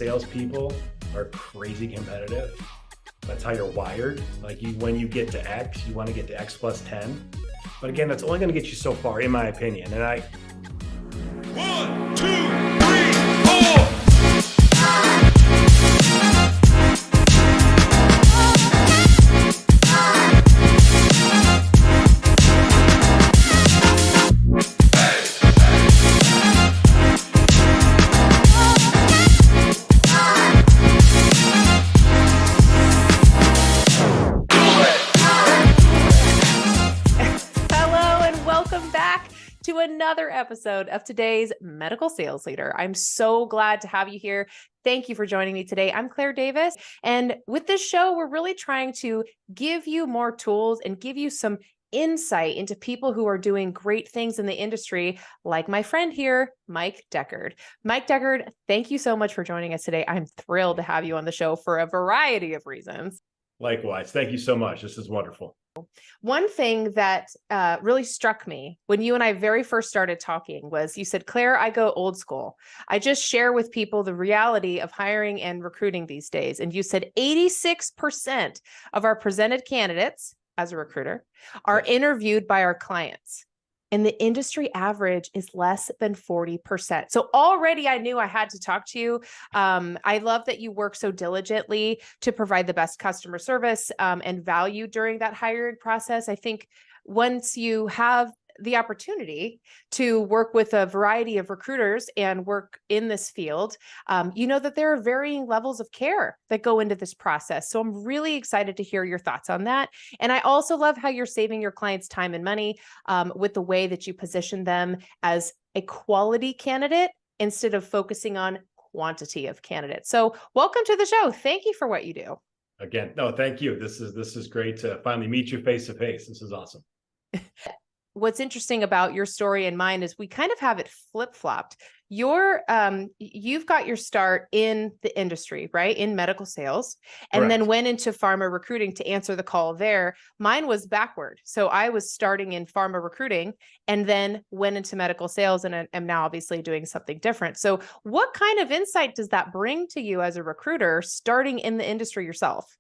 salespeople are crazy competitive. That's how you're wired. Like when you get to X, you want to get to X plus 10. But again, that's only going to get you so far, in my opinion. And I. 1, 2, 3, 4. To another episode of today's Medical Sales Leader. I'm so glad to have you here. Thank you for joining me today. I'm Claire Davis, and with this show, we're really trying to give you more tools and give you some insight into people who are doing great things in the industry, like my friend here, Mike Deckard. Mike Deckard, thank you so much for joining us today. I'm thrilled to have you on the show for a variety of reasons. Likewise. Thank you so much. This is wonderful. One thing that really struck me when you and I very first started talking was you said, Claire, I go old school. I just share with people the reality of hiring and recruiting these days. And you said 86% of our presented candidates as a recruiter are interviewed by our clients. And the industry average is less than 40%. So already I knew I had to talk to you. I love that you work so diligently to provide the best customer service and value during that hiring process. I think once you have the opportunity to work with a variety of recruiters and work in this field, you know that there are varying levels of care that go into this process. So I'm really excited to hear your thoughts on that. And I also love how you're saving your clients time and money with the way that you position them as a quality candidate instead of focusing on quantity of candidates. So welcome to the show. Thank you for what you do. Again, no, thank you. This is great to finally meet you face to face. This is awesome. What's interesting about your story and mine is we kind of have it flip-flopped. You've got your start in the industry, right? In medical sales, and then went into pharma recruiting to answer the call there. Mine was backward. So I was starting in pharma recruiting and then went into medical sales and am now obviously doing something different. So what kind of insight does that bring to you as a recruiter starting in the industry yourself?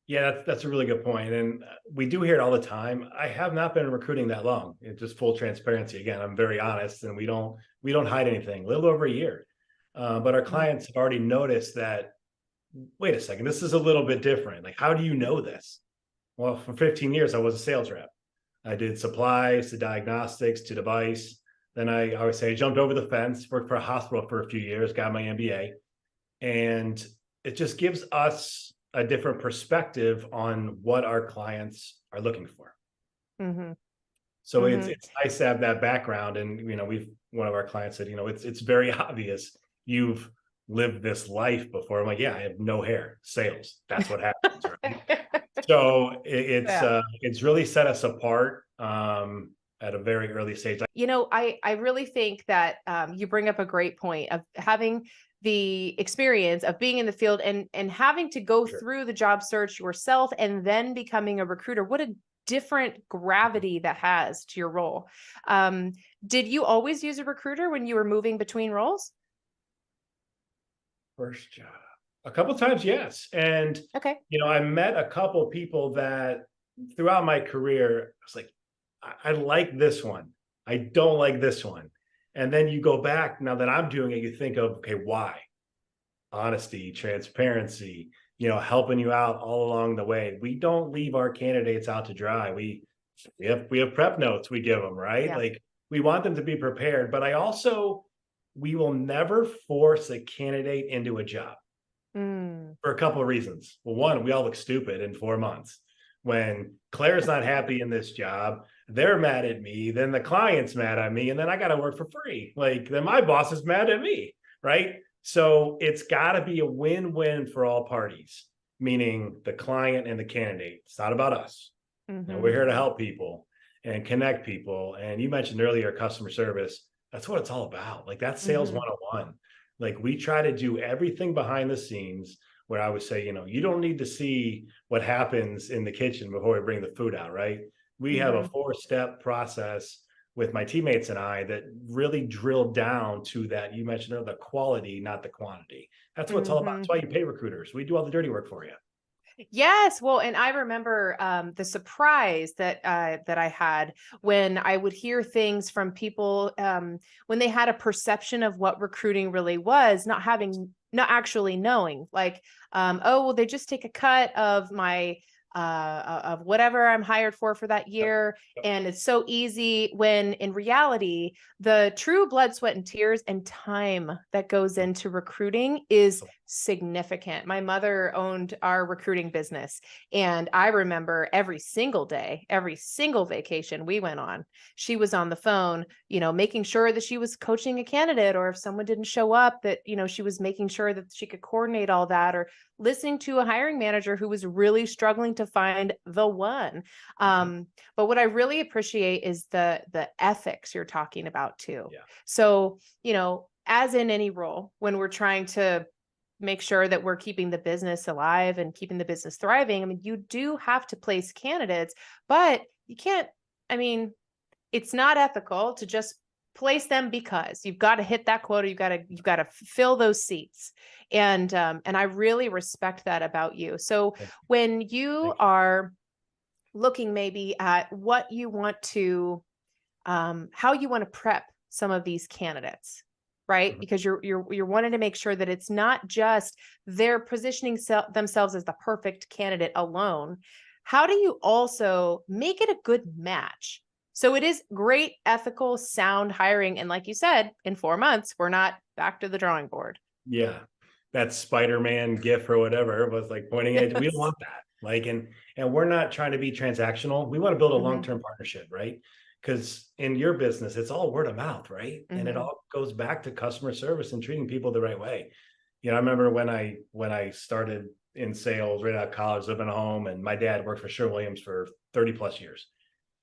Yeah, that's a really good point. And we do hear it all the time. I have not been recruiting that long. It's just full transparency. Again, I'm very honest and we don't hide anything. A little over a year. But our clients have already noticed that, wait a second, this is a little bit different. Like, how do you know this? Well, for 15 years, I was a sales rep. I did supplies to diagnostics to device. Then I would say I jumped over the fence, worked for a hospital for a few years, got my MBA. And it just gives us a different perspective on what our clients are looking for. Mm-hmm. So it's nice to have that background. And, one of our clients said, it's very obvious you've lived this life before. I'm like, yeah, I have no hair, sales. That's what happens. Right? So it's really set us apart at a very early stage. I really think that you bring up a great point of having the experience of being in the field and having to go through the job search yourself and then becoming a recruiter. What a different gravity that has to your role. Did you always use a recruiter when you were moving between roles? First job. A couple of times, yes. And, I met a couple of people that throughout my career, I was like, I like this one. I don't like this one. And then you go back, now that I'm doing it, you think of, okay, why? Honesty, transparency, helping you out all along the way. We don't leave our candidates out to dry. We have prep notes we give them, right? Yeah. Like we want them to be prepared, but we will never force a candidate into a job for a couple of reasons. Well, one, we all look stupid in 4 months. When Claire's not happy in this job, they're mad at me, then the client's mad at me, and then I got to work for free. Like then my boss is mad at me, right? So it's got to be a win-win for all parties, meaning the client and the candidate. It's not about us. Mm-hmm. And we're here to help people and connect people. And you mentioned earlier customer service. That's what it's all about. Like that's sales 101. Like we try to do everything behind the scenes where I would say, you don't need to see what happens in the kitchen before we bring the food out, right? We have a 4-step process with my teammates and I that really drilled down to that. You mentioned the quality, not the quantity. That's what it's all about. That's why you pay recruiters. We do all the dirty work for you. Yes. Well, and I remember the surprise that I had when I would hear things from people when they had a perception of what recruiting really was, not actually knowing, like, oh, well, they just take a cut of my of whatever I'm hired for that year. And it's so easy, when in reality, the true blood, sweat, and tears and time that goes into recruiting is significant. My mother owned our recruiting business, and I remember every single day, every single vacation we went on, she was on the phone, making sure that she was coaching a candidate, or if someone didn't show up, that, she was making sure that she could coordinate all that, or listening to a hiring manager who was really struggling to find the one. But what I really appreciate is the ethics you're talking about too. Yeah. So, as in any role, when we're trying to make sure that we're keeping the business alive and keeping the business thriving, I mean, you do have to place candidates, but you can't, it's not ethical to just place them, because you've got to hit that quota. You've got to fill those seats. And I really respect that about you. So when you are looking maybe at what you want to, how you want to prep some of these candidates, right? Because you're wanting to make sure that it's not just they're positioning themselves as the perfect candidate alone. How do you also make it a good match? So it is great, ethical, sound hiring. And like you said, in 4 months, we're not back to the drawing board. Yeah. That Spider-Man gif or whatever was like pointing at, we don't want that. Like, and we're not trying to be transactional. We want to build a long-term partnership, right? Because in your business, it's all word of mouth, right? And it all goes back to customer service and treating people the right way. I remember when I started in sales right out of college, living at home, and my dad worked for Sherwin-Williams for 30 plus years.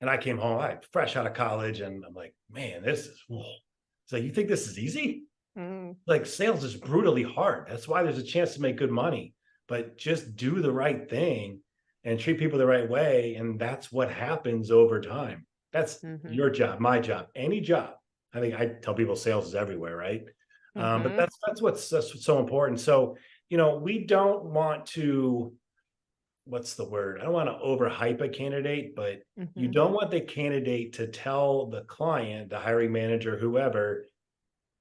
And I came home, fresh out of college, and I'm like, man, this is, it's like, you think this is easy? Like, sales is brutally hard. That's why there's a chance to make good money, but just do the right thing and treat people the right way. And that's what happens over time. That's your job, my job, any job. I think I tell people sales is everywhere, right? But that's what's so important. So, we don't want to, what's the word? I don't want to overhype a candidate, but you don't want the candidate to tell the client, the hiring manager, whoever,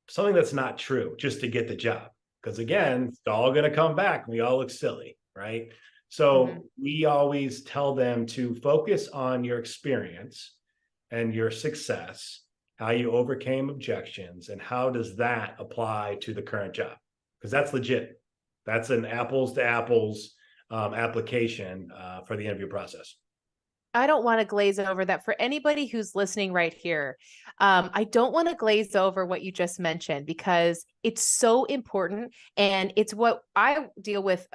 something that's not true just to get the job. Because again, it's all going to come back. We all look silly, right? So we always tell them to focus on your experience and your success, how you overcame objections, and how does that apply to the current job? Because that's legit. That's an apples to apples application for the interview process. I don't want to glaze over that. For anybody who's listening right here, I don't want to glaze over what you just mentioned, because it's so important. And it's what I deal with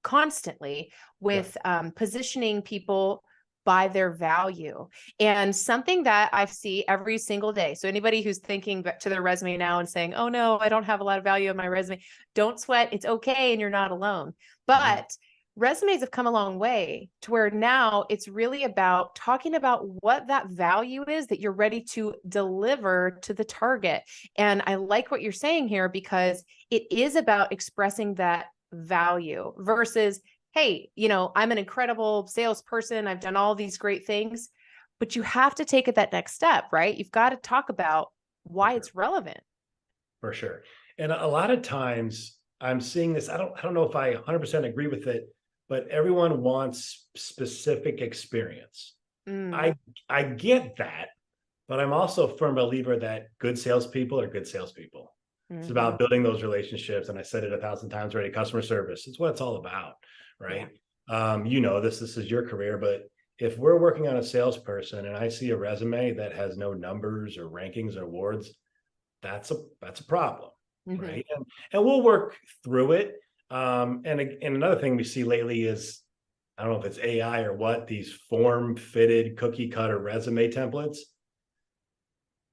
constantly with positioning people by their value, and something that I see every single day. So anybody who's thinking back to their resume now and saying, oh no, I don't have a lot of value in my resume, don't sweat. It's okay. And you're not alone. But resumes have come a long way to where now it's really about talking about what that value is that you're ready to deliver to the target. And I like what you're saying here, because it is about expressing that value versus, hey, I'm an incredible salesperson. I've done all these great things, but you have to take it that next step, right? You've got to talk about why it's relevant. For sure. And a lot of times I'm seeing this, I don't know if I 100% agree with it, but everyone wants specific experience. I get that, but I'm also a firm believer that good salespeople are good salespeople. It's about building those relationships. And I said it 1,000 times already, customer service. It's what it's all about, right? Yeah. This is your career, but if we're working on a salesperson and I see a resume that has no numbers or rankings or awards, that's a problem, right? And we'll work through it. And another thing we see lately is, I don't know if it's AI or what, these form-fitted cookie cutter resume templates.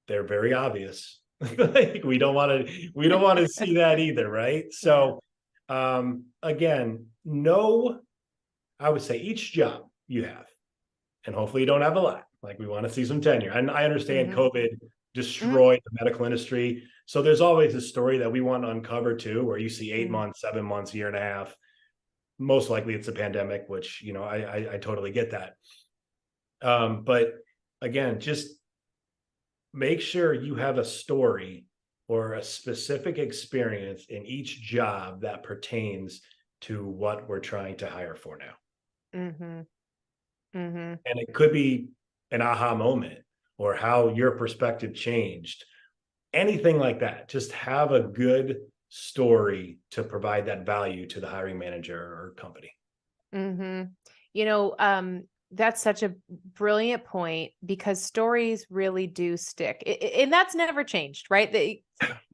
They're very obvious. Like, we don't want to see that either, right? So again, I would say each job you have, and hopefully you don't have a lot. Like, we want to see some tenure. And I understand Mm-hmm. COVID destroyed the medical industry. So there's always a story that we want to uncover too, where you see 8 months, 7 months, year and a half. Most likely it's a pandemic, which, you know, I totally get that. But again, just make sure you have a story or a specific experience in each job that pertains to what we're trying to hire for now. Mm-hmm. Mm-hmm. And it could be an aha moment or how your perspective changed, anything like that. Just have a good story to provide that value to the hiring manager or company. Mm-hmm. You know, that's such a brilliant point, because stories really do stick. And that's never changed, right? The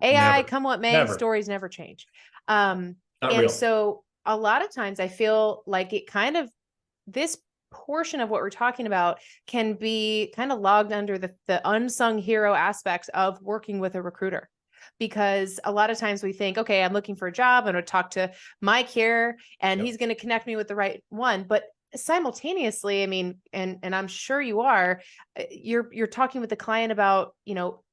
AI, Never, come what may, never. stories never change. Not And real. so a lot of times I feel like it kind of, this portion of what we're talking about can be kind of logged under the unsung hero aspects of working with a recruiter. Because a lot of times we think, okay, I'm looking for a job, I'm going to talk to Mike here and he's going to connect me with the right one. But simultaneously, I mean, and I'm sure you are, you're talking with the client about, you know,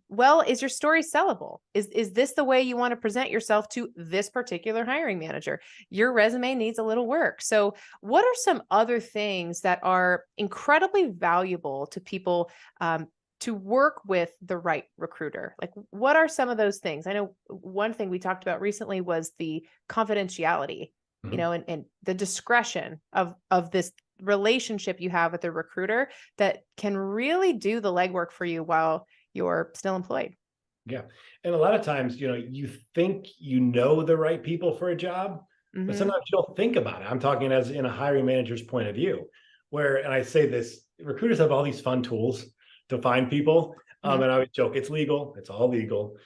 well, is your story sellable? Is this the way you want to present yourself to this particular hiring manager? Your resume needs a little work. So what are some other things that are incredibly valuable to people to work with the right recruiter? Like, what are some of those things? I know one thing we talked about recently was the confidentiality, you know, and the discretion of this relationship you have with a recruiter that can really do the legwork for you while you're still employed. Yeah. And a lot of times, you know, you think you know the right people for a job, but sometimes you don't think about it. I'm talking as in a hiring manager's point of view, where, and I say this, recruiters have all these fun tools to find people. And I would joke, it's legal, it's all legal.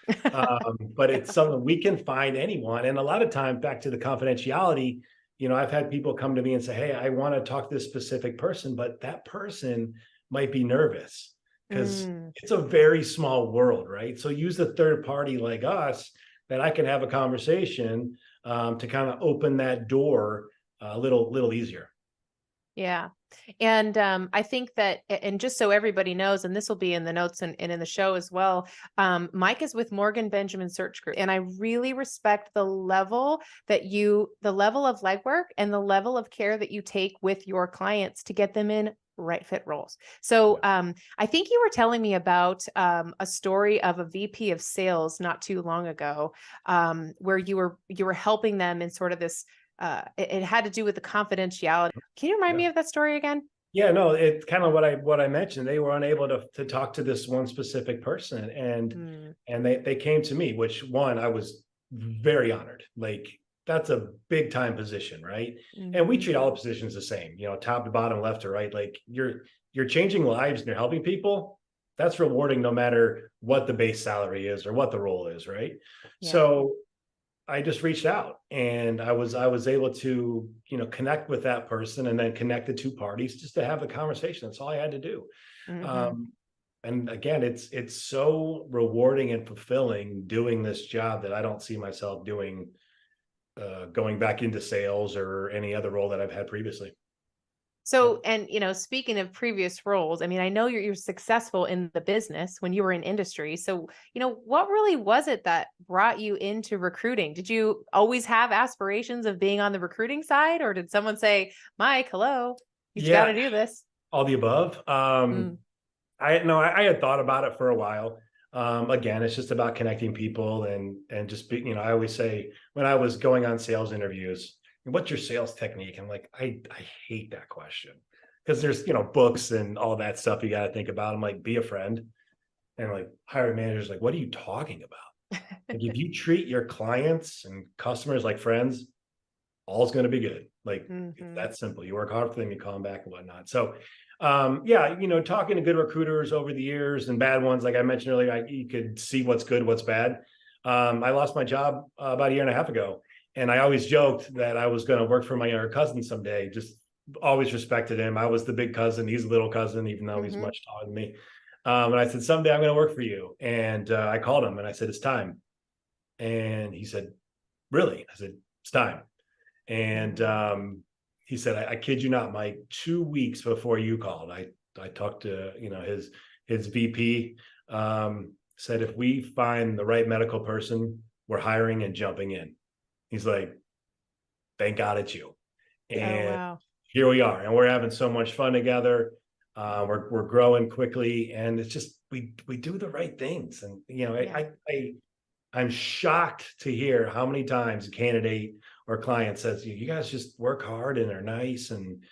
But it's something we can find anyone. And a lot of times, back to the confidentiality, you know, I've had people come to me and say, hey, I want to talk to this specific person, but that person might be nervous, because it's a very small world, right? So use a third party like us that I can have a conversation to kind of open that door a little easier. Yeah. And I think that, and just so everybody knows, and this will be in the notes and in the show as well, Mike is with Morgan Benjamin Search Group. And I really respect the level of legwork and the level of care that you take with your clients to get them in right fit roles. So I think you were telling me about a story of a VP of sales not too long ago, where you were helping them in sort of this, it had to do with the confidentiality. Can you remind me of that story again? Yeah, no, it's kind of what I mentioned. They were unable to talk to this one specific person, and they came to me, which one, I was very honored. Like, that's a big time position, right? And we treat all the positions the same, you know, top to bottom, left to right. Like, you're changing lives and you're helping people. That's rewarding no matter what the base salary is or what the role is, right? Yeah. So I just reached out, and I was able to, you know, connect with that person and then connect the two parties just to have a conversation. That's all I had to do. And again, it's so rewarding and fulfilling doing this job that I don't see myself doing going back into sales or any other role that I've had previously. So, and, you know, speaking of previous roles, I mean, I know you're successful in the business when you were in industry. So, you know, what really was it that brought you into recruiting? Did you always have aspirations of being on the recruiting side, or did someone say, Mike, hello, you got to do this? All the above. I had thought about it for a while. Again, it's just about connecting people and just be, you know, I always say when I was going on sales interviews, what's your sales technique? I'm like, I hate that question, because there's, you know, books and all that stuff you got to think about. I'm like, be a friend. And like, hiring managers, like, what are you talking about? Like, if you treat your clients and customers like friends, all's going to be good. Like, it's that simple. You work hard for them, you call them back and whatnot. So yeah, you know, talking to good recruiters over the years and bad ones, like I mentioned earlier, you could see what's good, what's bad. I lost my job about a year and a half ago. And I always joked that I was going to work for my younger cousin someday. Just always respected him. I was the big cousin. He's a little cousin, even though he's much taller than me. And I said, someday I'm going to work for you. And I called him and I said, it's time. And he said, really? I said, it's time. And he said, I kid you not, Mike, 2 weeks before you called, I talked to, his VP, said, if we find the right medical person, we're hiring and jumping in. He's like, thank God it's you. And wow. Here we are, and we're having so much fun together. We're growing quickly, and it's just, we do the right things. And, I'm shocked to hear how many times a candidate or client says, you guys just work hard and are nice and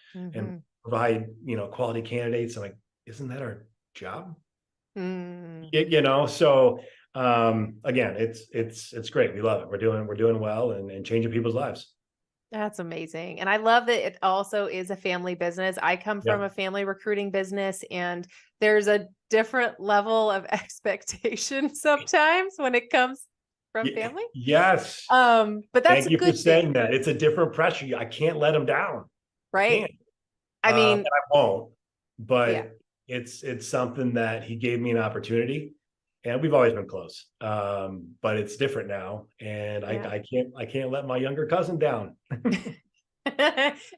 provide, quality candidates. I'm like, isn't that our job? So again, it's great. We love it. We're doing well and changing people's lives. That's amazing. And I love that it also is a family business. I come from a family recruiting business, and there's a different level of expectation sometimes when it comes from family. Yes. But that's thank you for saying that. It's a different pressure. I can't let them down. Right. I mean, and I won't, but it's something that he gave me an opportunity, and we've always been close. But it's different now, and I can't let my younger cousin down.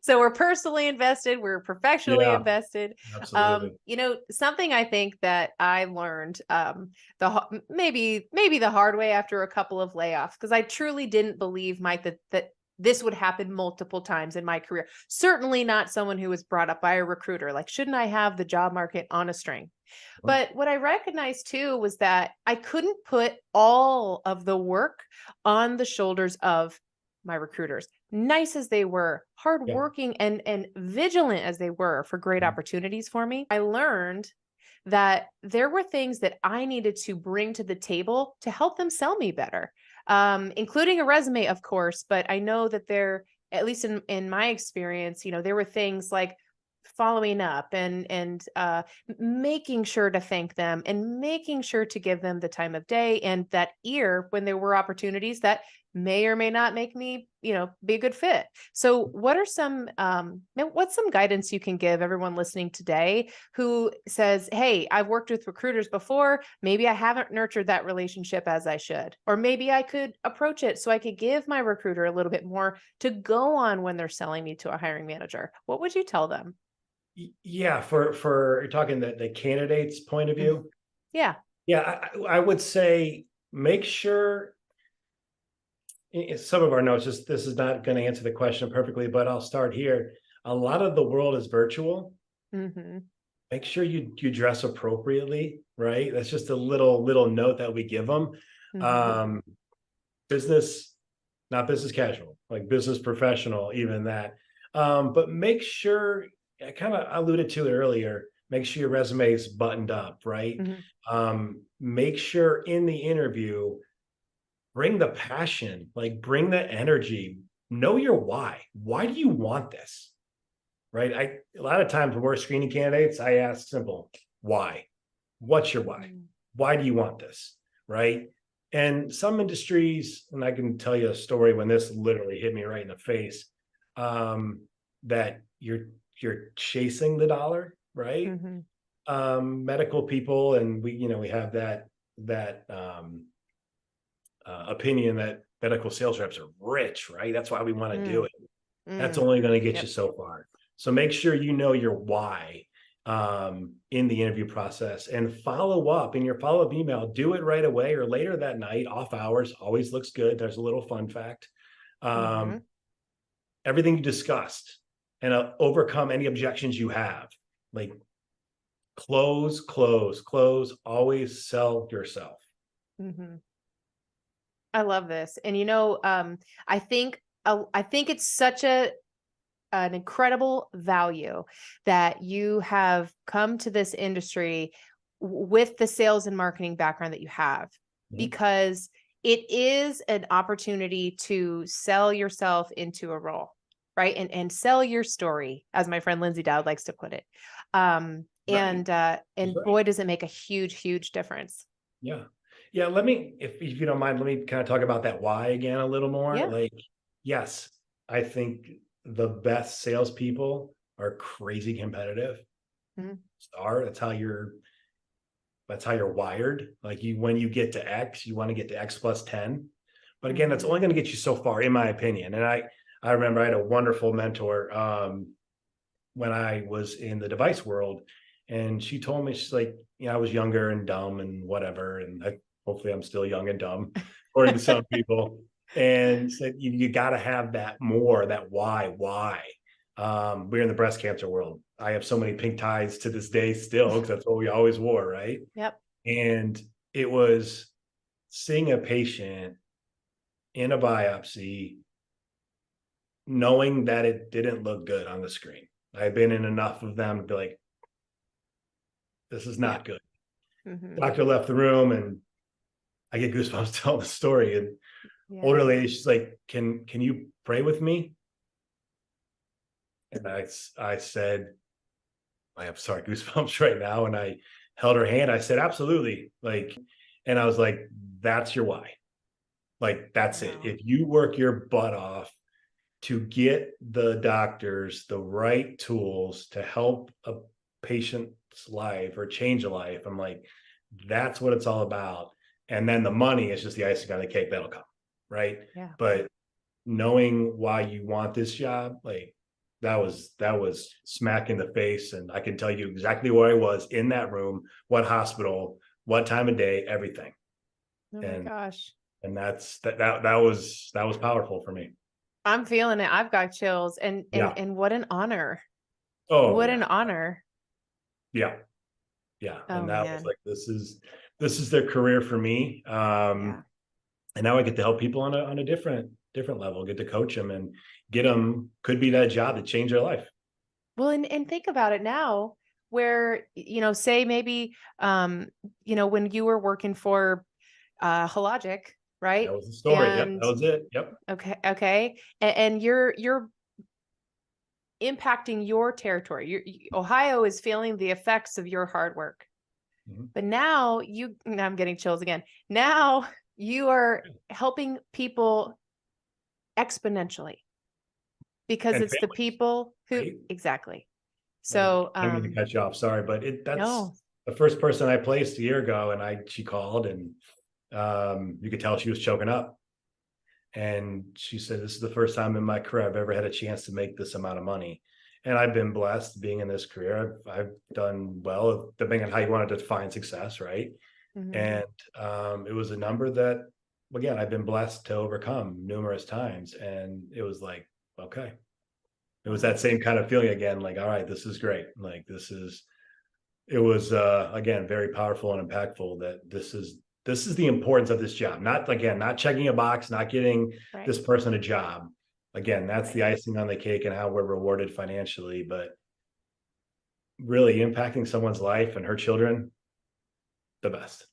So we're personally invested, we're professionally invested. Absolutely. Something I think that I learned maybe the hard way after a couple of layoffs, because I truly didn't believe, Mike, that this would happen multiple times in my career. Certainly not someone who was brought up by a recruiter. Like, shouldn't I have the job market on a string? But what I recognized too was that I couldn't put all of the work on the shoulders of my recruiters. Nice as they were, hardworking and vigilant as they were for great opportunities for me, I learned that there were things that I needed to bring to the table to help them sell me better, including a resume, of course. But I know that there, at least in my experience, there were things like following up and making sure to thank them and making sure to give them the time of day and that ear when there were opportunities that may or may not make me, be a good fit. So what's some guidance you can give everyone listening today who says, hey, I've worked with recruiters before. Maybe I haven't nurtured that relationship as I should, or maybe I could approach it so I could give my recruiter a little bit more to go on when they're selling me to a hiring manager. What would you tell them? Yeah. For you're talking the candidate's point of view. Yeah. Yeah. I would say, make sure, in some of our notes, this is not going to answer the question perfectly, but I'll start here. A lot of the world is virtual. Make sure you dress appropriately, right? That's just a little note that we give them. Business, not business casual, like business professional, even that. But make sure, I kind of alluded to it earlier, make sure your resume is buttoned up, right? Make sure in the interview, bring the passion, like bring the energy, know your why. Why do you want this? Right? A lot of times when we're screening candidates, I ask simple, why? What's your why? Why do you want this? Right? And some industries, and I can tell you a story when this literally hit me right in the face, that you're chasing the dollar, right? Medical people, and we have that opinion that medical sales reps are rich, right? That's why we want to do it. That's only going to get you so far. So make sure you know your why in the interview process, and follow up in your follow-up email. Do it right away or later that night, off hours, always looks good. There's a little fun fact. Everything you discussed, and overcome any objections you have. Like close, always sell yourself. I love this. And I think it's such an incredible value that you have come to this industry with the sales and marketing background that you have, because it is an opportunity to sell yourself into a role, right? And sell your story, as my friend Lindsay Dowd likes to put it. And boy, does it make a huge difference. Yeah. Let me, if you don't mind, let me kind of talk about that why again a little more. Like, yes, I think the best salespeople are crazy competitive. That's how you're wired. Like, when you get to X, you want to get to X plus 10. But again, that's only going to get you so far, in my opinion. And I remember I had a wonderful mentor when I was in the device world, and she told me, she's like, I was younger and dumb and whatever, and hopefully I'm still young and dumb, according to some people, and said you got to have that more, that why. We're in the breast cancer world. I have so many pink ties to this day still, because that's what we always wore, right? Yep. And it was seeing a patient in a biopsy, knowing that it didn't look good on the screen. I've been in enough of them to be like, this is not good. Doctor left the room, and I get goosebumps telling the story. And older lady, she's like, can you pray with me? And I said, I have goosebumps right now. And I held her hand. I said, absolutely. Like, and I was like, that's your why. Like, that's it. If you work your butt off to get the doctors the right tools to help a patient's life or change a life, I'm like, that's what it's all about. And then the money is just the icing on the cake. That'll come, right? Yeah. But knowing why you want this job, like, that was smack in the face. And I can tell you exactly where I was in that room, what hospital, what time of day, everything. Oh my gosh. And that was powerful for me. I'm feeling it. I've got chills, and what an honor. Oh, what an honor. Yeah. Yeah. And that was like, this is their career for me. And now I get to help people on a different level, get to coach them and get them, could be that job that changed their life. Well, and think about it now, where, say maybe, when you were working for Hologic, right? That was the story. Yep, that was it. Yep. Okay. And you're impacting your territory. Ohio is feeling the effects of your hard work. But now I'm getting chills again. Now you are helping people exponentially, because it's the people who, right? Exactly. So I didn't mean to cut you off. Sorry, but that's the first person I placed a year ago, and she called, and you could tell she was choking up. And she said, this is the first time in my career I've ever had a chance to make this amount of money. And I've been blessed being in this career. I've done well, depending on how you want to define success, right? And it was a number that, again, I've been blessed to overcome numerous times. And it was like, okay. It was that same kind of feeling again, like, all right, this is great. Like, it was, again, very powerful and impactful that this is the importance of this job. Not checking a box, not getting this person a job. Again, that's the icing on the cake and how we're rewarded financially, but really impacting someone's life and her children, the best.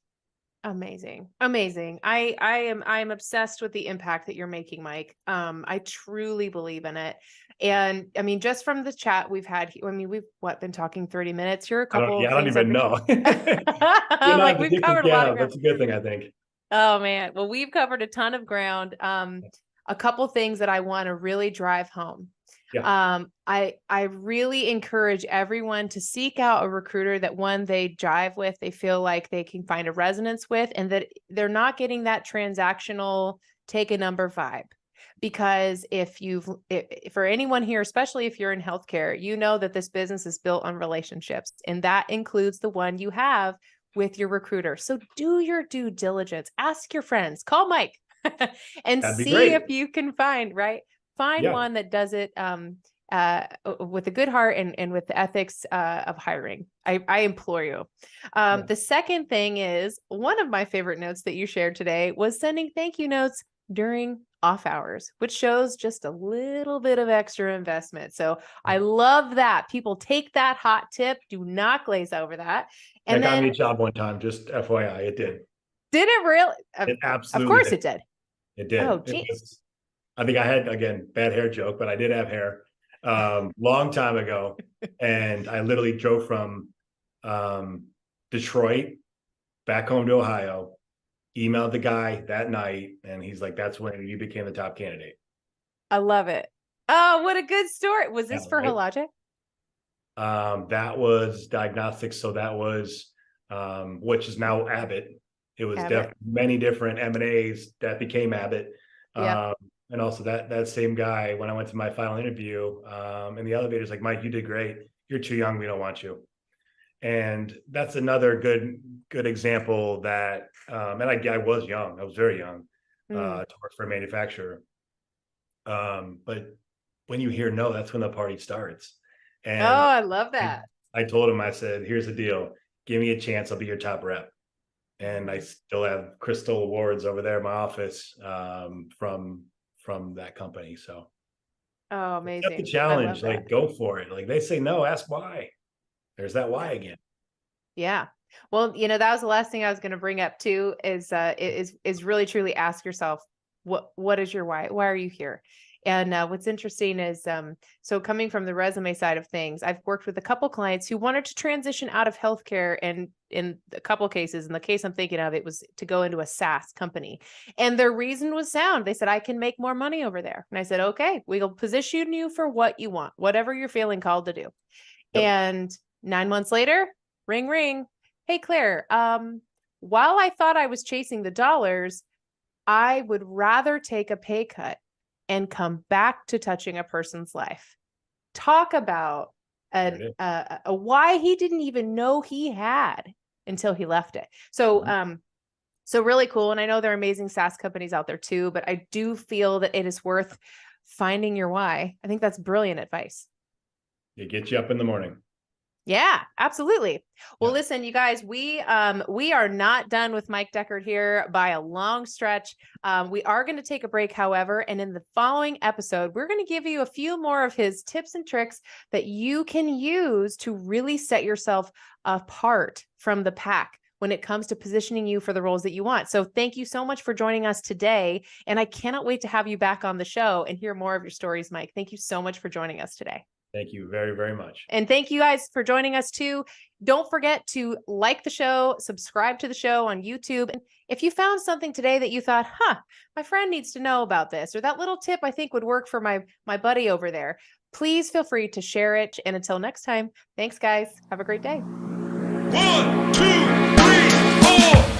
Amazing. I am obsessed with the impact that you're making, Mike. I truly believe in it. And I mean, just from the chat we've had, we've been talking 30 minutes. Here are a couple I don't even know. Like, we've covered a lot of ground. That's a good thing, I think. Oh man. Well, we've covered a ton of ground. A couple things that I want to really drive home. Yeah. I really encourage everyone to seek out a recruiter that, one, they jive with, they feel like they can find a resonance with, and that they're not getting that transactional take a number vibe. Because for anyone here, especially if you're in healthcare, you know that this business is built on relationships, and that includes the one you have with your recruiter. So do your due diligence, ask your friends, call Mike and see if you can find one that does it with a good heart and with the ethics of hiring. I implore you. The second thing is, one of my favorite notes that you shared today was sending thank you notes during off hours, which shows just a little bit of extra investment. So I love that. People take that hot tip. Do not glaze over that. And that got me a job one time, just FYI, it did. Did it really? It absolutely Of course it did. It did. Oh, geez. I think I had, again, bad hair joke, but I did have hair long time ago. And I literally drove from Detroit back home to Ohio, emailed the guy that night, and he's like, that's when you became the top candidate. I love it. Oh, what a good story. Was this for Hologic? That was diagnostics. So that was, which is now Abbott. It was many different M&As that became Abbott. And also that same guy, when I went to my final interview, in the elevator, is like, Mike, you did great. You're too young. We don't want you. And that's another good example that, and I was young. I was very young to work for a manufacturer. But when you hear no, that's when the party starts. And I love that. I told him, I said, here's the deal. Give me a chance. I'll be your top rep. And I still have crystal awards over there in my office from that company. So amazing. That's the challenge. Like, go for it. Like, they say no, ask why. There's that why again. Yeah. Well, that was the last thing I was going to bring up too, is really truly ask yourself, what is your why? Why are you here? And what's interesting is, so coming from the resume side of things, I've worked with a couple clients who wanted to transition out of healthcare, and in a couple cases, in the case I'm thinking of, it was to go into a SaaS company. And their reason was sound. They said, I can make more money over there. And I said, okay, we'll position you for what you want, whatever you're feeling called to do. Yep. And 9 months later, ring, ring. Hey, Claire, while I thought I was chasing the dollars, I would rather take a pay cut and come back to touching a person's life. Talk about a why he didn't even know he had until he left it. So, so really cool. And I know there are amazing SaaS companies out there too, but I do feel that it is worth finding your why. I think that's brilliant advice. It gets you up in the morning. Yeah, absolutely. Well, listen, you guys, we are not done with Mike Deckard here by a long stretch. We are going to take a break, however, and in the following episode, we're going to give you a few more of his tips and tricks that you can use to really set yourself apart from the pack when it comes to positioning you for the roles that you want. So thank you so much for joining us today. And I cannot wait to have you back on the show and hear more of your stories, Mike. Thank you so much for joining us today. Thank you very, very much. And thank you guys for joining us too. Don't forget to like the show, subscribe to the show on YouTube. And if you found something today that you thought, my friend needs to know about this, or that little tip I think would work for my buddy over there, please feel free to share it. And until next time, thanks guys. Have a great day. 1, 2, 3, 4.